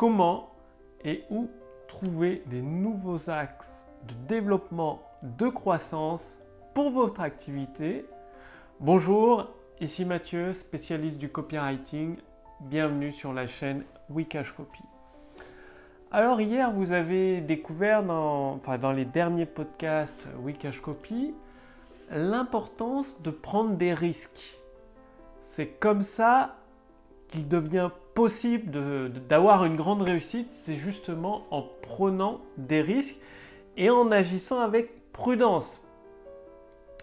comment et où trouver des nouveaux axes de développement, de croissance pour votre activité. Bonjour, ici Mathieu, spécialiste du copywriting. Bienvenue sur la chaîne Wikash Copy. Alors hier, vous avez découvert dans les derniers podcasts Wikash Copy l'importance de prendre des risques. C'est comme ça qu'il devient possible d'avoir une grande réussite, c'est justement en prenant des risques et en agissant avec prudence.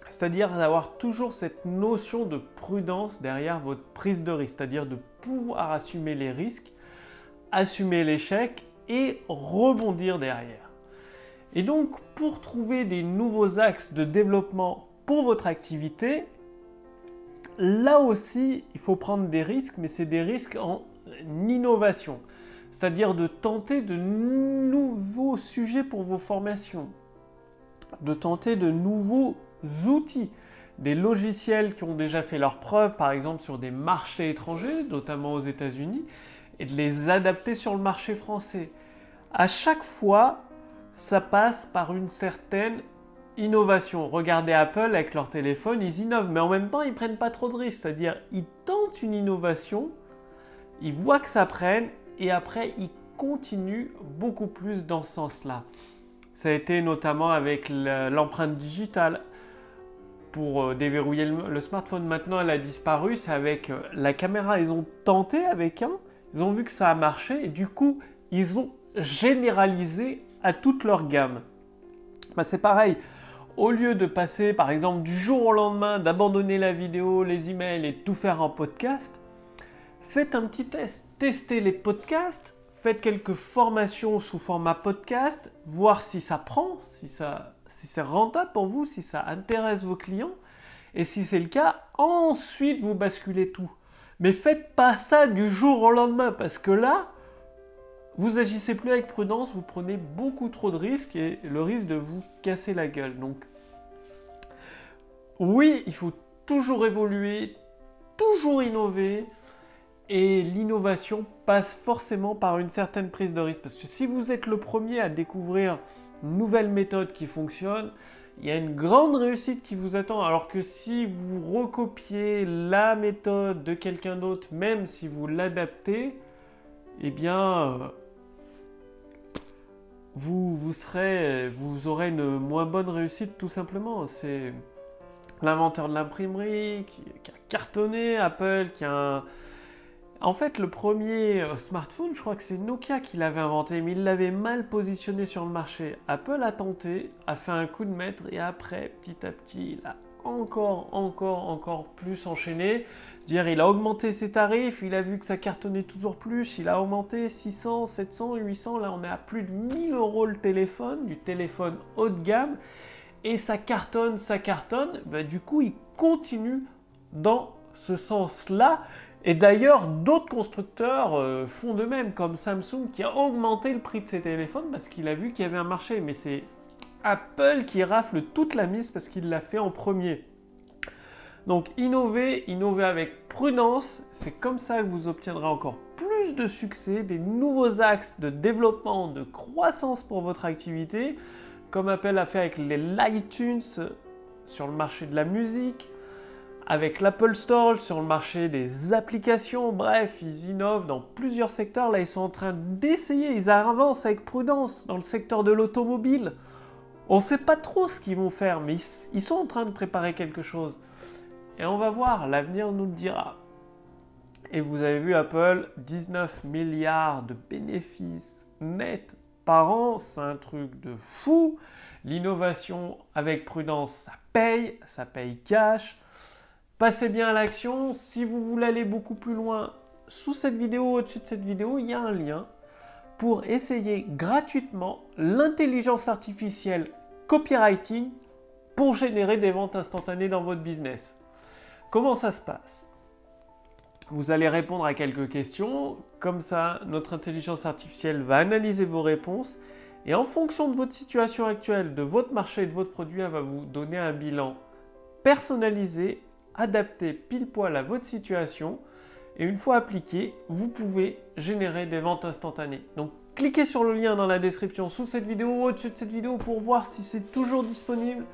C'est-à-dire d'avoir toujours cette notion de prudence derrière votre prise de risque, c'est-à-dire de pouvoir assumer les risques, assumer l'échec et rebondir derrière. Et donc, pour trouver des nouveaux axes de développement pour votre activité, là aussi, il faut prendre des risques, mais c'est des risques en innovation. C'est-à-dire de tenter de nouveaux sujets pour vos formations, de tenter de nouveaux outils, des logiciels qui ont déjà fait leurs preuves, par exemple sur des marchés étrangers, notamment aux États-Unis, et de les adapter sur le marché français. À chaque fois, ça passe par une certaine innovation. Regardez Apple avec leur téléphone, ils innovent, mais en même temps, ils ne prennent pas trop de risques. C'est-à-dire, ils tentent une innovation, ils voient que ça prenne, et après, ils continuent beaucoup plus dans ce sens-là. Ça a été notamment avec l'empreinte digitale. Pour déverrouiller le smartphone, maintenant, elle a disparu. C'est avec la caméra. Ils ont tenté avec un, ils ont vu que ça a marché, et du coup, ils ont généralisé à toute leur gamme. C'est pareil. Au lieu de passer, par exemple, du jour au lendemain, d'abandonner la vidéo, les emails et de tout faire en podcast, faites un petit test. Testez les podcasts, faites quelques formations sous format podcast, voir si ça prend, si c'est rentable pour vous, si ça intéresse vos clients. Et si c'est le cas, ensuite vous basculez tout. Mais faites pas ça du jour au lendemain, parce que là, vous agissez plus avec prudence, vous prenez beaucoup trop de risques et le risque de vous casser la gueule. Donc, oui, il faut toujours évoluer, toujours innover. Et l'innovation passe forcément par une certaine prise de risque. Parce que si vous êtes le premier à découvrir une nouvelle méthode qui fonctionne, il y a une grande réussite qui vous attend. Alors que si vous recopiez la méthode de quelqu'un d'autre, même si vous l'adaptez, eh bien, vous aurez une moins bonne réussite tout simplement. C'est l'inventeur de l'imprimerie qui a cartonné, Apple qui a En fait, le premier smartphone, je crois que c'est Nokia qui l'avait inventé, mais il l'avait mal positionné sur le marché. Apple a tenté, a fait un coup de maître, et après, petit à petit, il a encore plus enchaîné. C'est-à-dire, il a augmenté ses tarifs, il a vu que ça cartonnait toujours plus, il a augmenté 600, 700, 800, là on est à plus de 1000 € le téléphone, du téléphone haut de gamme, et ça cartonne. Du coup, il continue dans ce sens-là. Et d'ailleurs, d'autres constructeurs font de même, comme Samsung qui a augmenté le prix de ses téléphones parce qu'il a vu qu'il y avait un marché. Mais c'est Apple qui rafle toute la mise parce qu'il l'a fait en premier. Donc innover avec prudence, c'est comme ça que vous obtiendrez encore plus de succès, des nouveaux axes de développement, de croissance pour votre activité, comme Apple a fait avec les iTunes sur le marché de la musique, avec l'Apple Store sur le marché des applications. Bref, ils innovent dans plusieurs secteurs. Là, ils sont en train d'essayer, ils avancent avec prudence dans le secteur de l'automobile. On ne sait pas trop ce qu'ils vont faire, mais ils sont en train de préparer quelque chose. Et on va voir, l'avenir nous le dira. Et vous avez vu Apple, 19 milliards de bénéfices nets par an, c'est un truc de fou. L'innovation avec prudence, ça paye cash. Passez bien à l'action. Si vous voulez aller beaucoup plus loin, sous cette vidéo, au-dessus de cette vidéo, il y a un lien pour essayer gratuitement l'intelligence artificielle copywriting pour générer des ventes instantanées dans votre business. Comment ça se passe? Vous allez répondre à quelques questions. Comme ça, notre intelligence artificielle va analyser vos réponses et en fonction de votre situation actuelle, de votre marché et de votre produit, elle va vous donner un bilan personnalisé, adapté pile poil à votre situation Et une fois appliqué, vous pouvez générer des ventes instantanées. Donc cliquez sur le lien dans la description sous cette vidéo ou au-dessus de cette vidéo pour voir si c'est toujours disponible.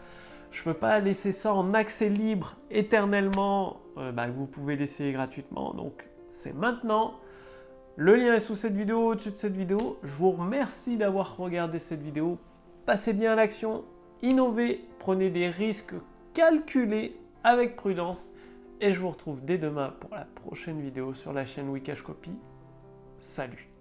Je ne peux pas laisser ça en accès libre éternellement. Vous pouvez l'essayer gratuitement. Donc c'est maintenant. Le lien est sous cette vidéo, au-dessus de cette vidéo. Je vous remercie d'avoir regardé cette vidéo. Passez bien à l'action, innovez, prenez des risques calculés avec prudence. Et je vous retrouve dès demain pour la prochaine vidéo sur la chaîne Wikash Copy. Salut!